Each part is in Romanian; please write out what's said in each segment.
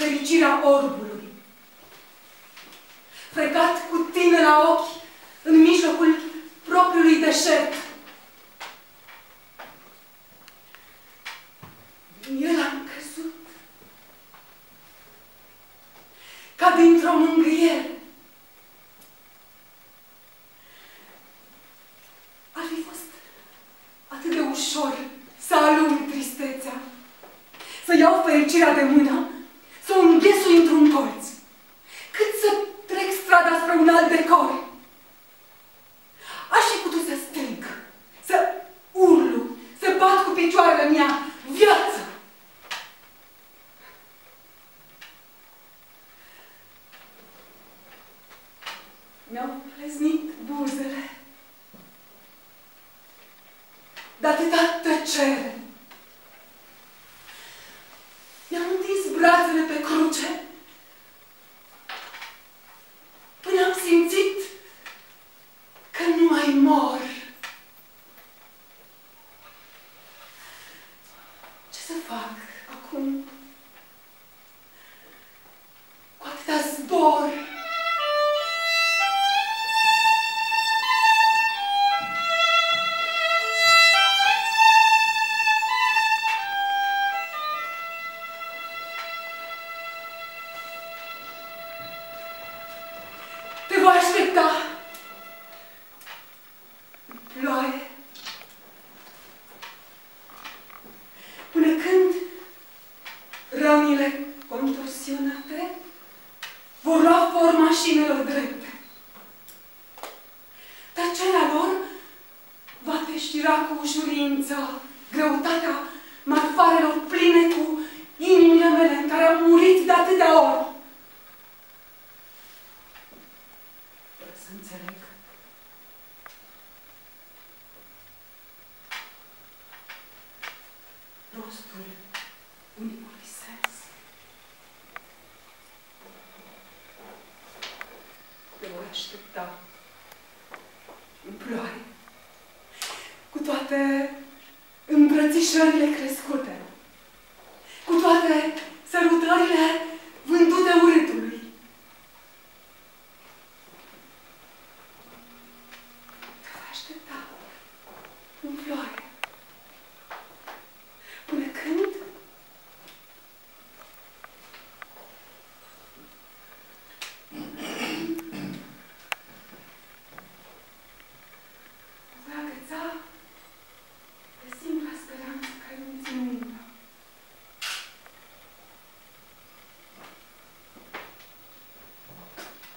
fericirea orbului. Frecat cu tine la ochi, în mijlocul propriului deșert. Din el am căzut, ca dintr-o mângâiere. Ar fi fost atât de ușor să alung tristețea, să iau fericirea de mână, să o înghesui într-un colț, cât să trec strada spre un alt decor. Aș fi putut să strig, să urlu, să bat cu picioarele mea viață. Mi-au pleznit buzele de atâta tăcere. Mi-am întins brațele pe cruce până am simțit că nu mai mor. Ce să fac acum? Cu atâta zbor. Te voi aștepta, ploaie, până când rănile contorsionate vor lua forma șinelor drepte. Tăcerea lor va deștira cu ușurință greutatea marfarelor pline cu inimile mele în care am murit de atâtea ori. Fără să înțeleg. Rostul unicului sens. Te voi aștepta în ploaie, cu toate îmbrățișările crescute, cu toate sărutările vândute urâtului. Te voi aștepta în ploaie, până când voi agăța pe singura speranță care nu ține umbră.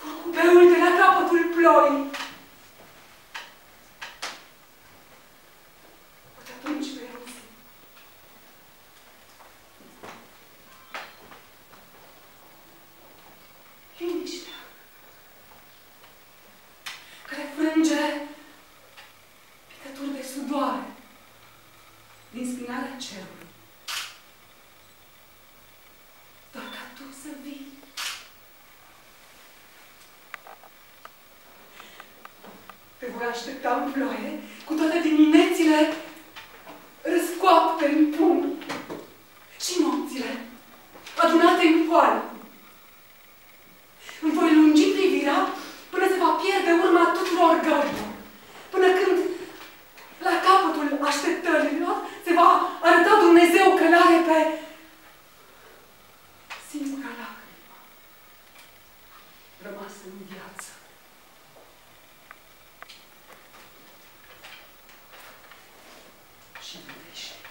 Curcubeul de la capătul ploii. Poate atunci vei auzi. Liniștea care frânge picături de sudoare din spinarea cerului. Doar ca tu să vii. Te voi aștepta în ploaie cu toate diminețile răscoapte în pumni și nopțile adunate în poală. Îmi voi lungi privirea până se va pierde urma tuturor gărilor, până când la capătul așteptărilor se va arăta Dumnezeu călare pe singura lacrimă rămasă în viață. Și iubește.